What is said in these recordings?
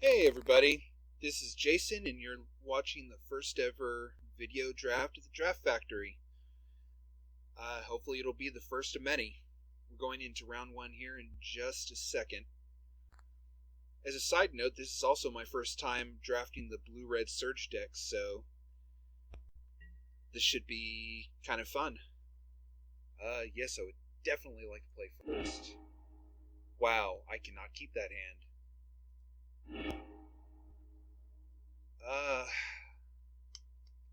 Hey everybody, this is Jason and you're watching the first ever video draft at the Draft Factory. Hopefully it'll be the first of many. We're going into round one here in just a second. As a side note, this is also my first time drafting the Blue-Red Surge deck, so this should be kind of fun. Yes, I would definitely like to play first. Wow, I cannot keep that hand.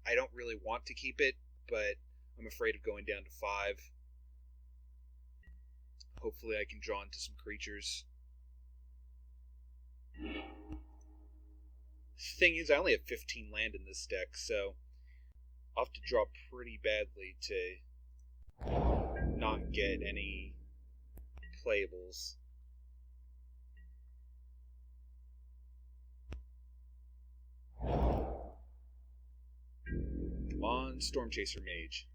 I don't really want to keep it, but I'm afraid of going down to 5. Hopefully I can draw into some creatures. Thing is, I only have 15 land in this deck, so I'll have to draw pretty badly to not get any playables. Come on, Storm Chaser Mage.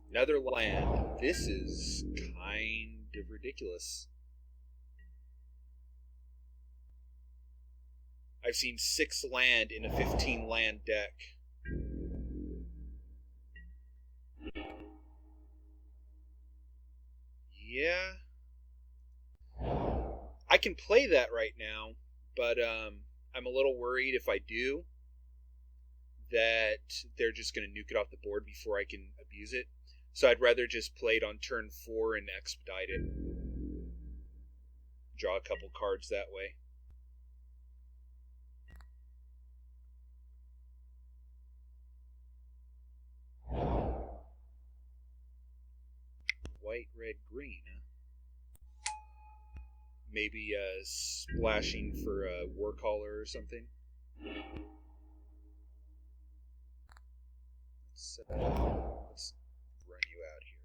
Another land. This is kind of ridiculous. I've seen 6 land in a 15 land deck. Yeah. I can play that right now, but I'm a little worried if I do that they're just going to nuke it off the board before I can abuse it. So I'd rather just play it on turn 4 and expedite it. Draw a couple cards that way. White, red, green, huh? Maybe splashing for a Warcaller or something. Let's run you out here.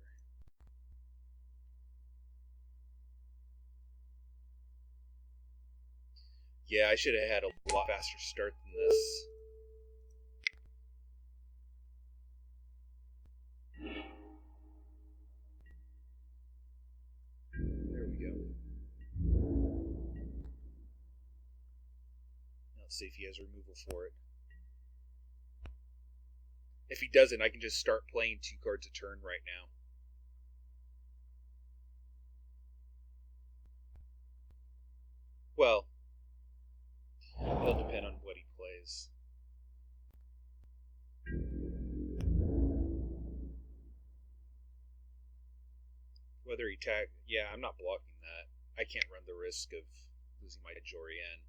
Yeah, I should have had a lot faster start than this. There we go. Let's see if he has removal for it. If he doesn't, I can just start playing 2 cards a turn right now. Well, it'll depend on what he plays. Whether he yeah, I'm not blocking that. I can't run the risk of losing my Jorian.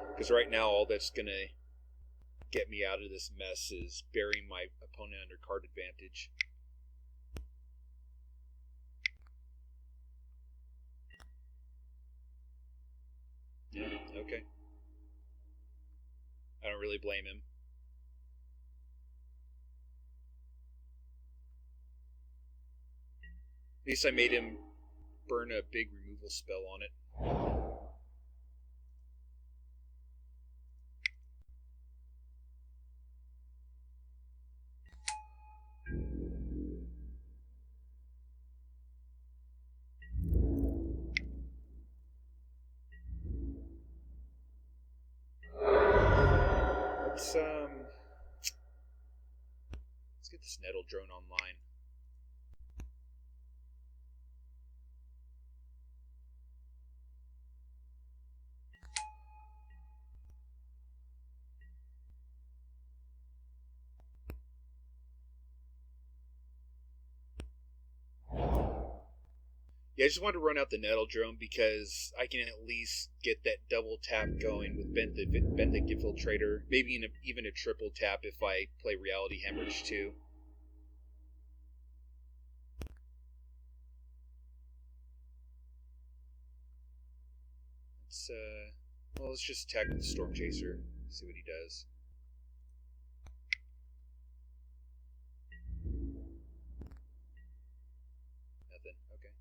Because right now all that's going to get me out of this mess is burying my opponent under card advantage. Yeah, okay. I don't really blame him. At least I made him burn a big removal spell on it. Let's get this Nettle Drone online. Yeah, I just wanted to run out the Nettle Drone because I can at least get that double tap going with Benthic Infiltrator. Maybe even a triple tap if I play Reality Hemorrhage too. Let's just attack with the Storm Chaser, see what he does. Nothing, okay.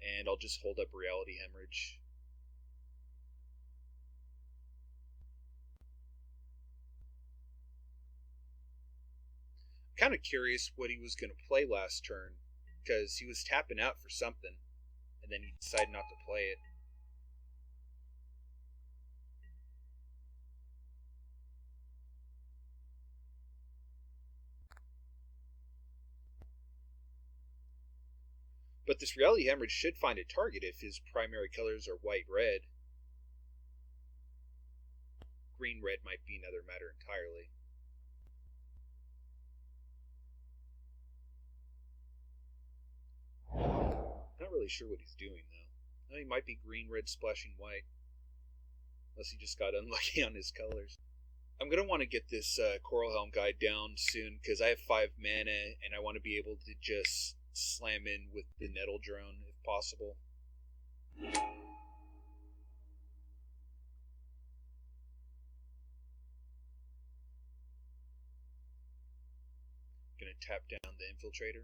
And I'll just hold up Reality Hemorrhage. Kind of curious what he was going to play last turn, because he was tapping out for something, and then he decided not to play it. But this Reality Hemorrhage should find a target if his primary colors are white-red. Green-red might be another matter entirely. Not really sure what he's doing, though. No, he might be green-red splashing white. Unless he just got unlucky on his colors. I'm going to want to get this Coral Helm guy down soon, because I have 5 mana, and I want to be able to just slam in with the Nettle Drone, if possible. Going to tap down the Infiltrator.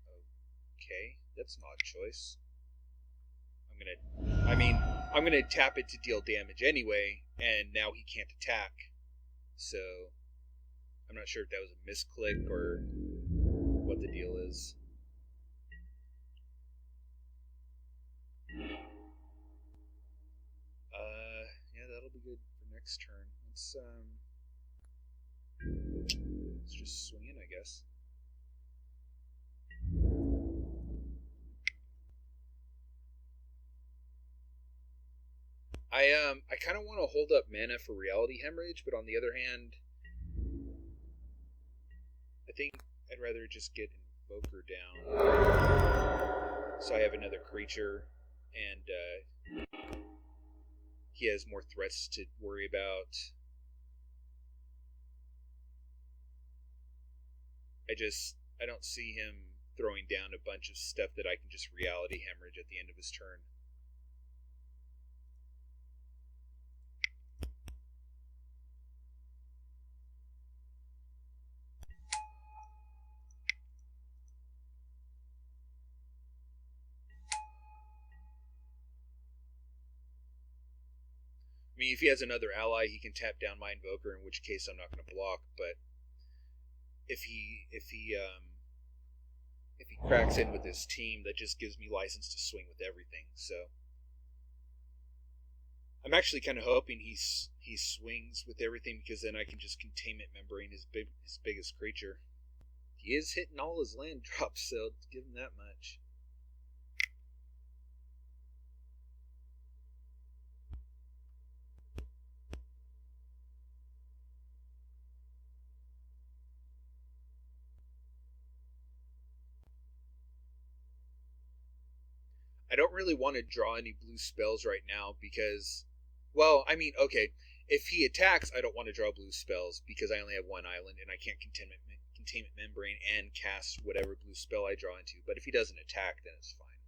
No? Okay, that's an odd choice. I'm gonna tap it to deal damage anyway, and now he can't attack. So I'm not sure if that was a misclick or what the deal is. Yeah, that'll be good for next turn. Let's just swing in, I guess. I kind of want to hold up mana for Reality Hemorrhage, but on the other hand, I think I'd rather just get Invoker down, so I have another creature, and he has more threats to worry about. I don't see him throwing down a bunch of stuff that I can just Reality Hemorrhage at the end of his turn. I mean, if he has another ally, he can tap down my Invoker, in which case I'm not going to block. But if he cracks in with his team, that just gives me license to swing with everything. So I'm actually kind of hoping he swings with everything, because then I can just Containment Membrane his biggest creature. He is hitting all his land drops, so give him that much. I don't really want to draw any blue spells right now because, well, I mean, okay, if he attacks, I don't want to draw blue spells because I only have 1 island and I can't Containment Membrane and cast whatever blue spell I draw into. But if he doesn't attack, then it's fine.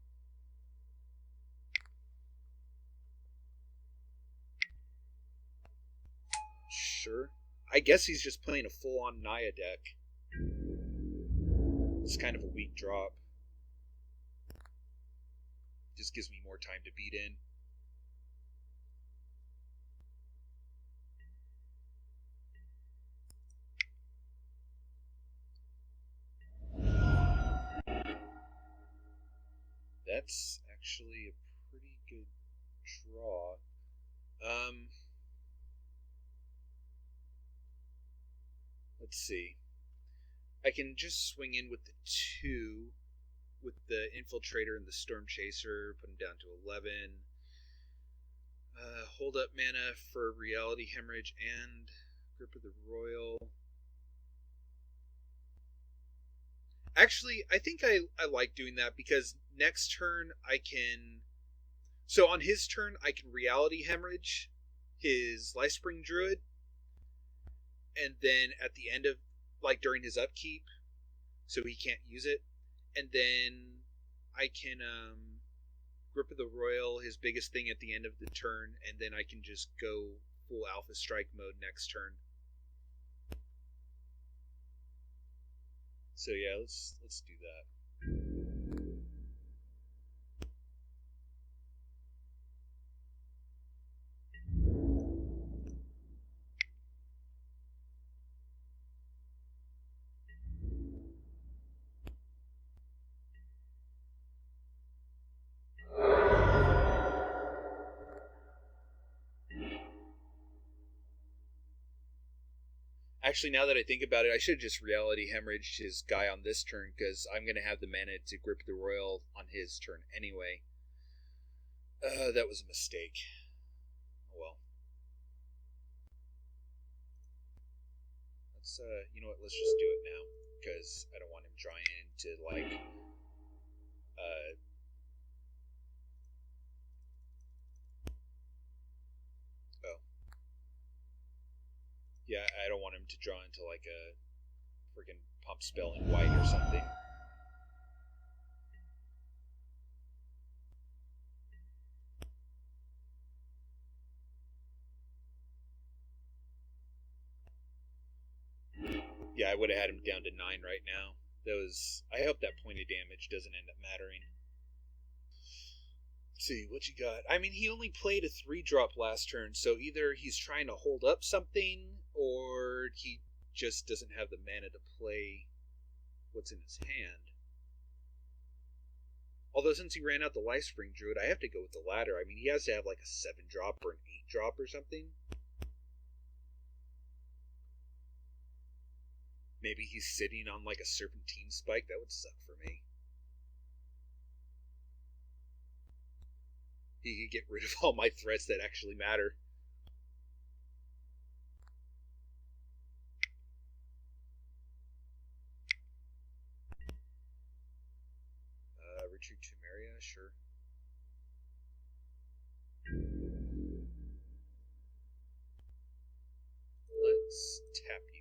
Sure. I guess he's just playing a full-on Naya deck. It's kind of a weak drop. Just gives me more time to beat in. That's actually a pretty good draw. Let's see. I can just swing in with the 2, with the Infiltrator and the Storm Chaser, put him down to 11. Hold up mana for Reality Hemorrhage and Grip of the Royal. Actually, I think I like doing that because next turn I can... So on his turn, I can Reality Hemorrhage his Lifespring Druid, and then at the end of, like, during his upkeep, so he can't use it, and then I can Grip of the Royal, his biggest thing at the end of the turn, and then I can just go full Alpha Strike mode next turn. So yeah, let's do that. Actually, now that I think about it, I should have just reality hemorrhaged his guy on this turn, because I'm going to have the mana to grip the royal on his turn anyway. That was a mistake. Oh well. Let's, you know what, let's just do it now, because I don't want him drawing into, like, oh. Yeah, I don't want him to draw into, like, a freaking pump spell in white or something. Yeah, I would have had him down to 9 right now. That was. I hope that point of damage doesn't end up mattering. Let's see, what you got? I mean, he only played a 3-drop last turn, so either he's trying to hold up something, or he just doesn't have the mana to play what's in his hand. Although, since he ran out the Lifespring Druid, I have to go with the latter. I mean, he has to have like a 7-drop or an 8-drop or something. Maybe he's sitting on like a Serpentine Spike. That would suck for me. He could get rid of all my threats that actually matter. Retreat to Maria, sure. Let's tap you down.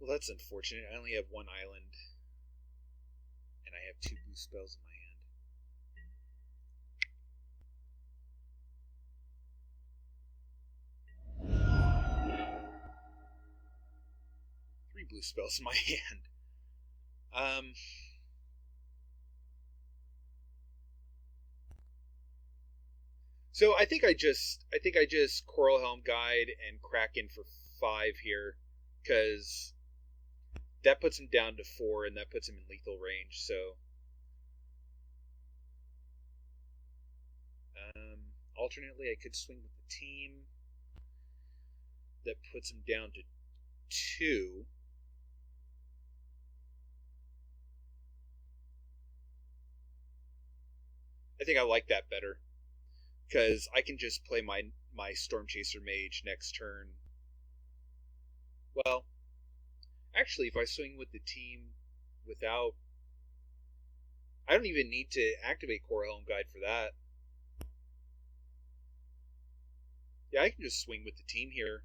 Well, that's unfortunate. I only have 1 island, and I have 2 boost spells in my hand. 3 blue spells in my hand. So I think I just Coral Helm Guide and Kraken for 5 here, because that puts him down to 4, and that puts him in lethal range. So, alternately, I could swing with the team. That puts him down to 2. I think I like that better, because I can just play my Storm Chaser Mage next turn. Well, actually, if I swing with the team without... I don't even need to activate Coral Helm Guide for that. Yeah, I can just swing with the team here.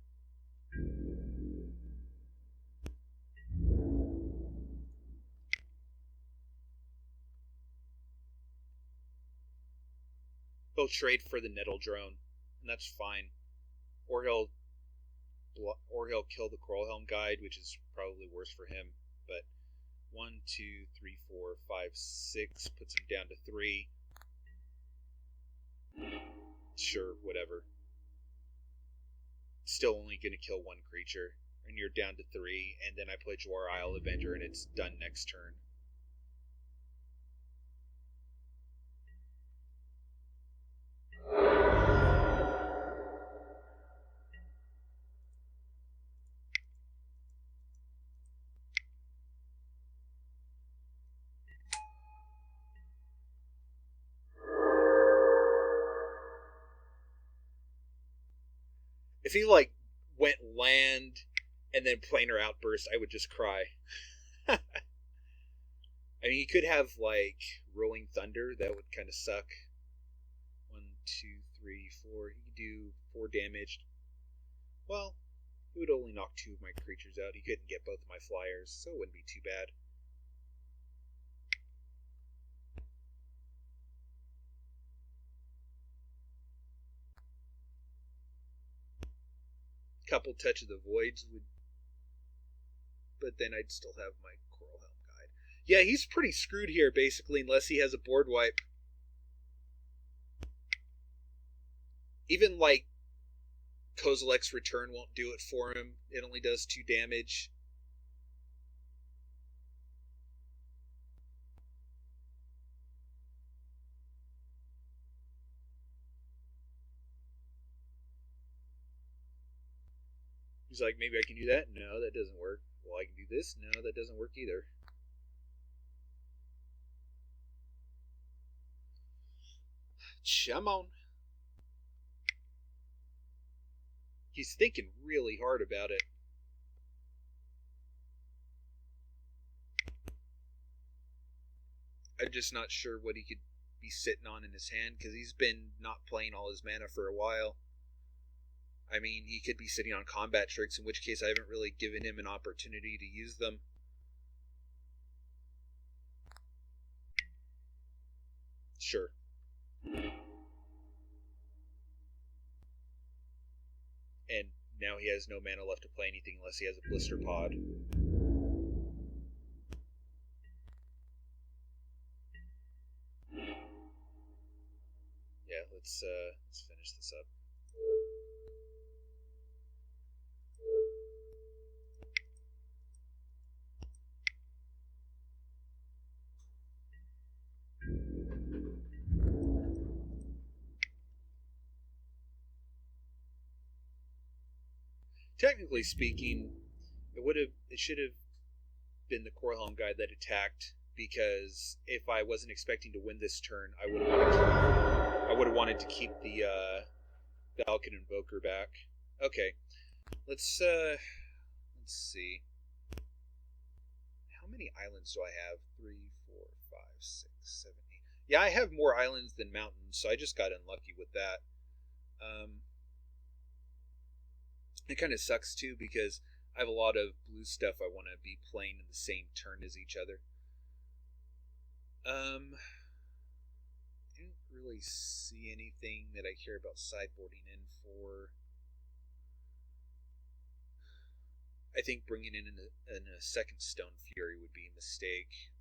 He'll trade for the Nettle Drone, and that's fine. Or he'll kill the Coral Helm Guide, which is probably worse for him. But 1, 2, 3, 4, 5, 6 puts him down to 3. Sure, whatever. Still only going to kill 1 creature, and you're down to 3. And then I play Jwar Isle Avenger, and it's done next turn. If he, like, went land and then planar outburst, I would just cry. I mean, he could have, like, Rolling Thunder. That would kind of suck. 1, 2, 3, 4. He could do 4 damage. Well, it would only knock 2 of my creatures out. He couldn't get both of my flyers, so it wouldn't be too bad. Couple Touch of the Voids would... But then I'd still have my Coral Helm Guide. Yeah, he's pretty screwed here, basically, unless he has a board wipe. Even, like, Kozilek's return won't do it for him. It only does 2 damage. He's like, maybe I can do that? No, that doesn't work. Well, I can do this? No, that doesn't work either. Come on. He's thinking really hard about it. I'm just not sure what he could be sitting on in his hand, because he's been not playing all his mana for a while. I mean, he could be sitting on combat tricks, in which case I haven't really given him an opportunity to use them. Sure. And now he has no mana left to play anything unless he has a blister pod. Yeah, let's finish this up. Technically speaking, it should have been the Korhelm guy that attacked, because if I wasn't expecting to win this turn, I would have wanted to keep the Valken Invoker back. Okay, let's see. How many islands do I have? 3, 4, 5, 6, 7, 8. Yeah, I have more islands than mountains, so I just got unlucky with that. It kind of sucks too, because I have a lot of blue stuff I want to be playing in the same turn as each other. I didn't really see anything that I care about sideboarding in for. I think bringing in a second Stone Fury would be a mistake.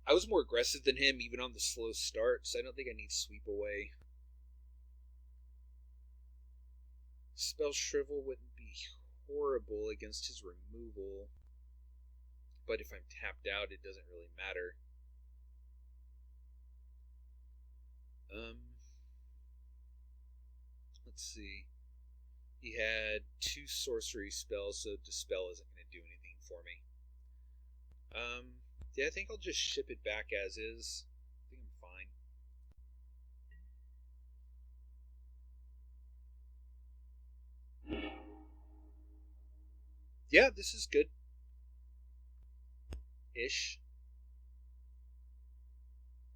I was more aggressive than him even on the slow start, so I don't think I need Sweep Away. Spell Shrivel wouldn't be horrible against his removal, but if I'm tapped out, it doesn't really matter. Let's see. He had 2 sorcery spells, so Dispel isn't going to do anything for me. Yeah, I think I'll just ship it back as is. I think I'm fine. Yeah, this is good. Ish.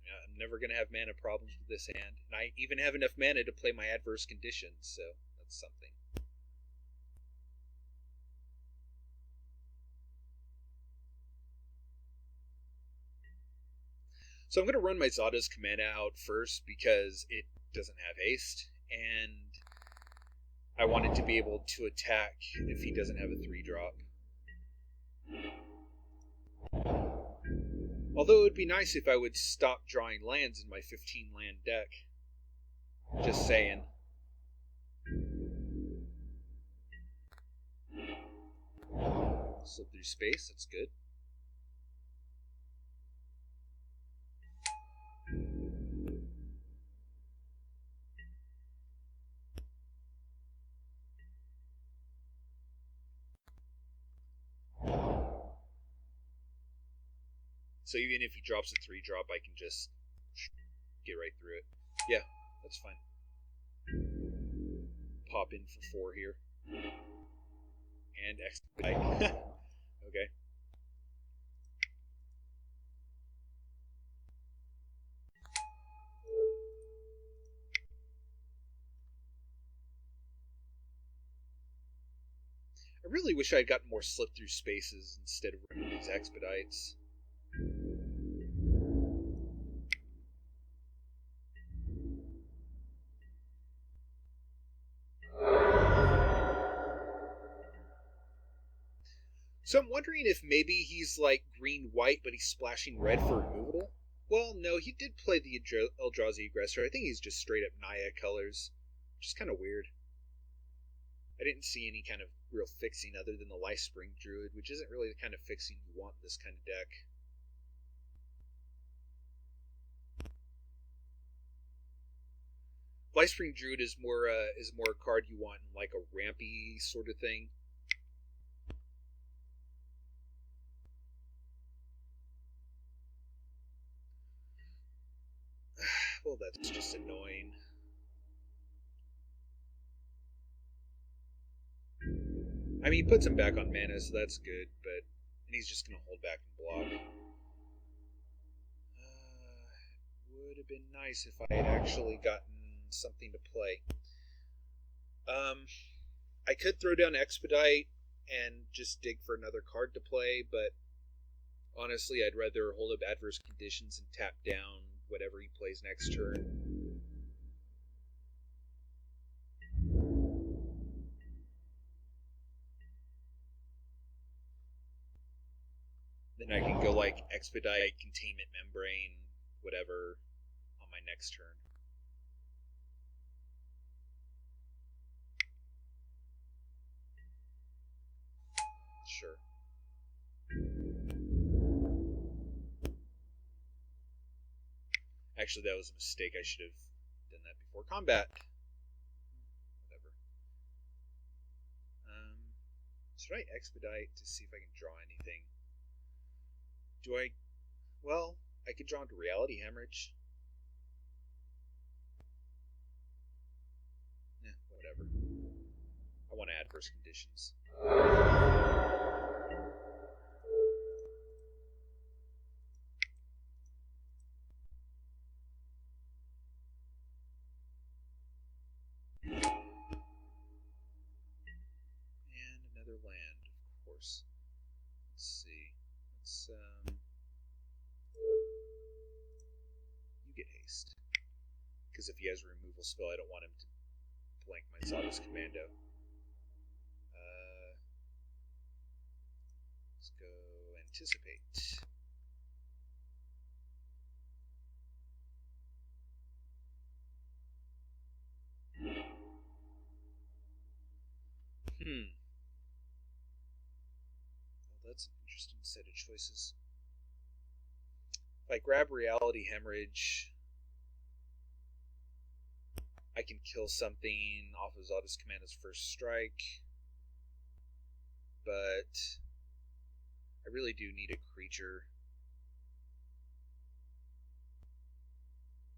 Yeah, I'm never going to have mana problems with this hand. And I even have enough mana to play my adverse conditions, so that's something. So I'm going to run my Zada's Command out first because it doesn't have haste, and I want it to be able to attack if he doesn't have a 3-drop. Although it would be nice if I would stop drawing lands in my 15-land deck. Just saying. Slip through space, that's good. So even if he drops a 3-drop, I can just get right through it. Yeah, that's fine. Pop in for 4 here. And expedite. Okay. I really wish I had gotten more slip through spaces instead of running these expedites. So I'm wondering if maybe he's like green-white, but he's splashing red for removal. Well, no, he did play the Eldrazi Aggressor. I think he's just straight up Naya colors, which is kind of weird. I didn't see any kind of real fixing other than the Lifespring Druid, which isn't really the kind of fixing you want in this kind of deck. Lifespring Druid is more a card you want in like a rampy sort of thing. Well, that's just annoying. I mean, he puts him back on mana, so that's good, but... And he's just going to hold back and block. Would have been nice if I had actually gotten something to play. I could throw down Expedite and just dig for another card to play, but honestly, I'd rather hold up Adverse Conditions and tap down whatever he plays next turn. Then I can go like Expedite, Containment Membrane, whatever, on my next turn. Sure. Actually, that was a mistake. I should have done that before combat. Whatever. Should I Expedite to see if I can draw anything? Do I... Well, I could draw into Reality Hemorrhage. Whatever. I want Adverse Conditions. And another land, of course. Let's see. You get haste. Because if he has a removal spell, I don't want him to blank my Sawdust Commando. Let's go Anticipate. Well, that's an interesting set of choices. If I grab Reality Hemorrhage, I can kill something off of Sawdust Commando's first strike, but I really do need a creature.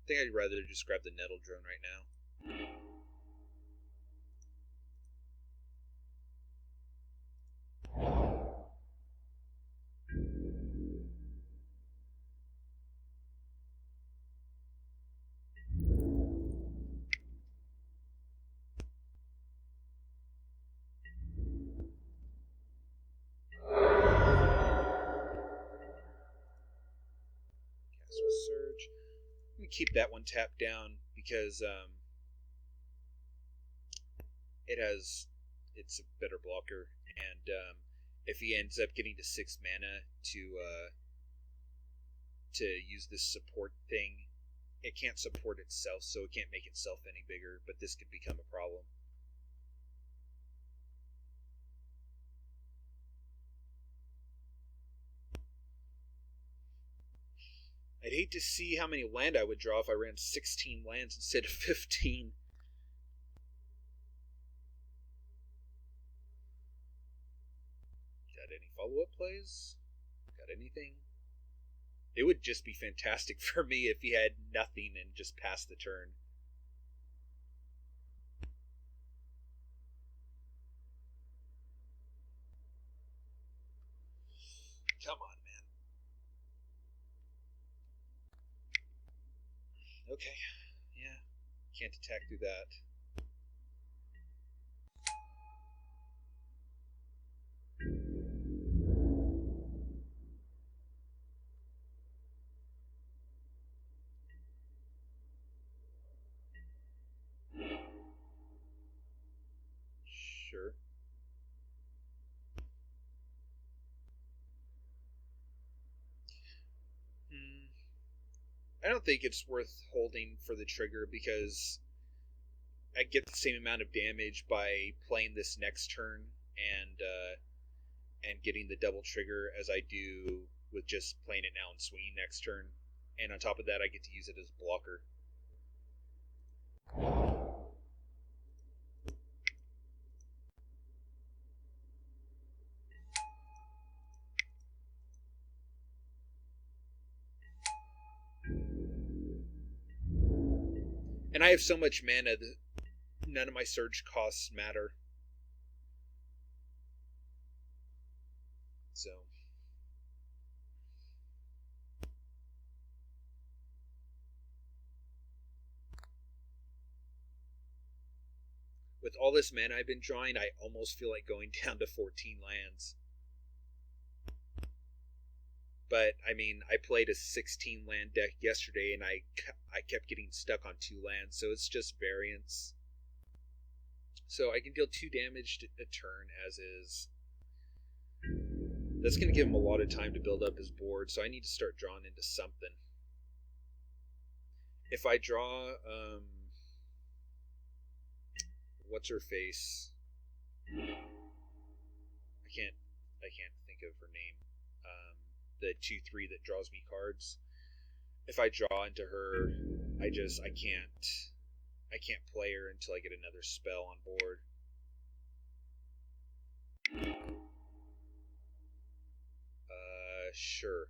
I think I'd rather just grab the Nettle Drone right now. Surge. I'm gonna keep that one tapped down because it's a better blocker, and if he ends up getting to 6 mana to use this support thing, it can't support itself, so it can't make itself any bigger. But this could become a problem. I'd hate to see how many land I would draw if I ran 16 lands instead of 15. Got any follow-up plays? Got anything? It would just be fantastic for me if he had nothing and just passed the turn. Come on, man. Okay, yeah. Can't attack through that. Sure. I don't think it's worth holding for the trigger because I get the same amount of damage by playing this next turn and getting the double trigger as I do with just playing it now and swinging next turn. And on top of that, I get to use it as a blocker. And I have so much mana that none of my surge costs matter. So with all this mana I've been drawing, I almost feel like going down to 14 lands. But I mean, I played a 16 land deck yesterday, and I kept getting stuck on 2 lands, so it's just variance. So I can deal 2 damage a turn as is. That's going to give him a lot of time to build up his board, so I need to start drawing into something. If I draw, what's her face? I can't think of her name. The 2/3 that draws me cards. If I draw into her, I can't play her until I get another spell on board. Sure.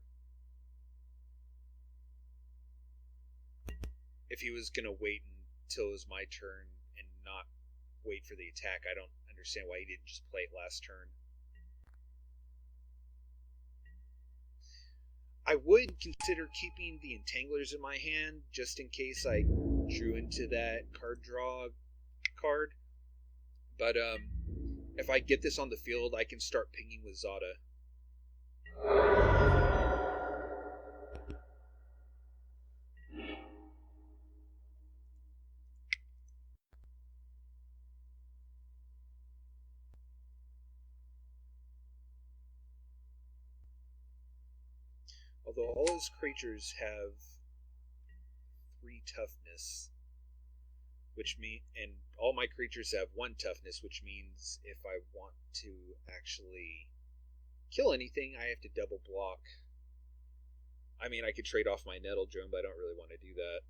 If he was gonna wait until it was my turn and not wait for the attack, I don't understand why he didn't just play it last turn. I would consider keeping the Entanglers in my hand just in case I drew into that card draw card. But if I get this on the field, I can start pinging with Zada. Although all his creatures have 3 toughness, and all my creatures have 1 toughness, which means if I want to actually kill anything, I have to double block. I mean, I could trade off my Nettle Drone, but I don't really want to do that.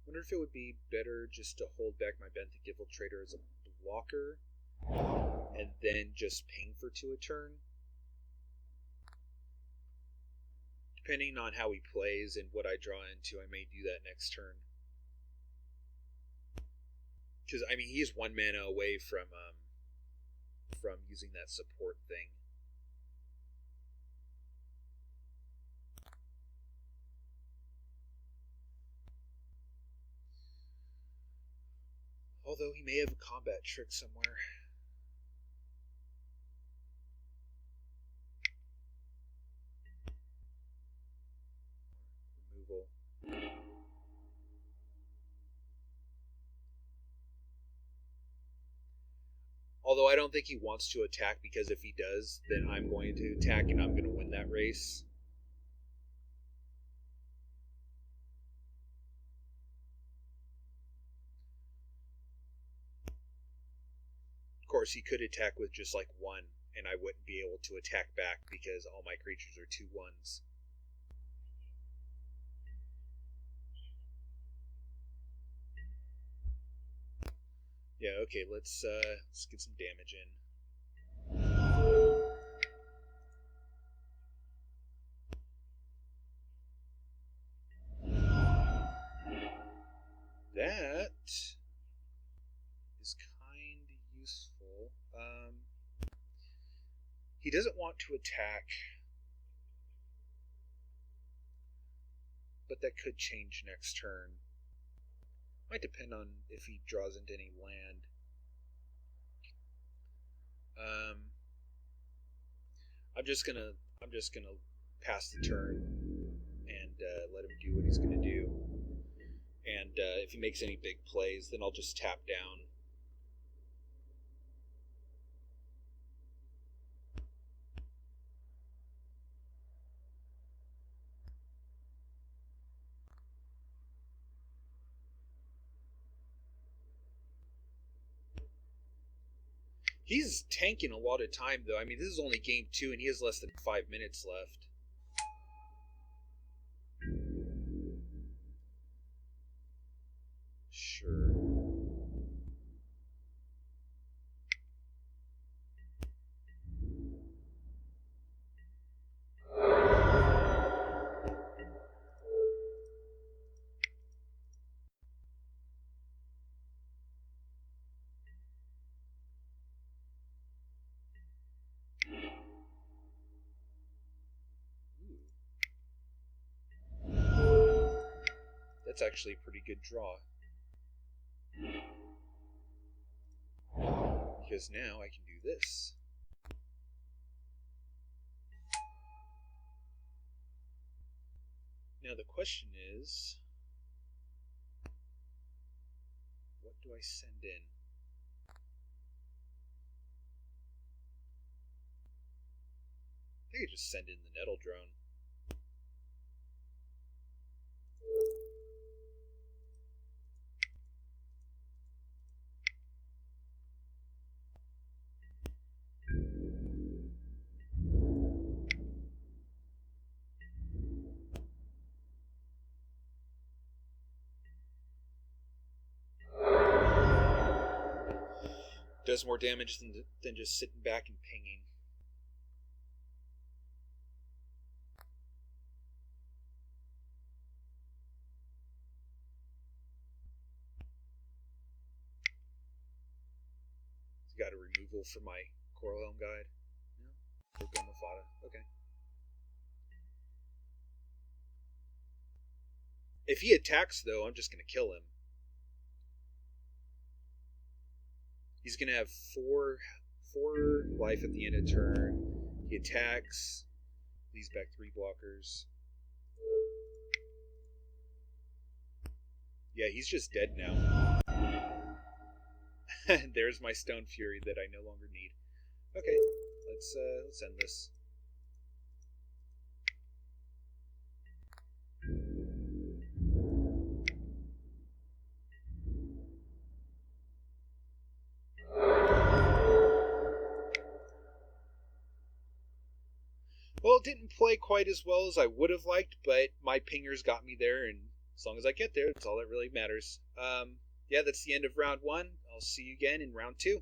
Wonder if it would be better just to hold back my Benthic Infiltrator as a blocker and then just ping for 2 a turn. Depending on how he plays and what I draw into, I may do that next turn. Because I mean, he's 1 mana away from using that support thing. Although he may have a combat trick somewhere. Removal. Although I don't think he wants to attack, because if he does, then I'm going to attack and I'm going to win that race. Of course, he could attack with just like 1, and I wouldn't be able to attack back because all my creatures are 2/1s. Yeah, okay, let's get some damage in. That is kind of useful. He doesn't want to attack, but that could change next turn. Might depend on if he draws into any land. I'm just gonna pass the turn and let him do what he's gonna do. And if he makes any big plays, then I'll just tap down. He's tanking a lot of time, though. I mean, this is only game 2, and he has less than 5 minutes left. Sure. That's actually a pretty good draw. Because now I can do this. Now the question is, what do I send in? I could just send in the Nettle Drone. Does more damage than just sitting back and pinging. Got a removal for my Coral Helm Guide. No? For Gomafada. Okay. If he attacks, though, I'm just going to kill him. He's going to have 4 life at the end of turn. He attacks. Leaves back 3 blockers. Yeah, he's just dead now. There's my Stone Fury that I no longer need. Okay, let's end this. Well, it didn't play quite as well as I would have liked, but my pingers got me there, and as long as I get there, that's all that really matters. Yeah, that's the end of round 1. I'll see you again in round 2.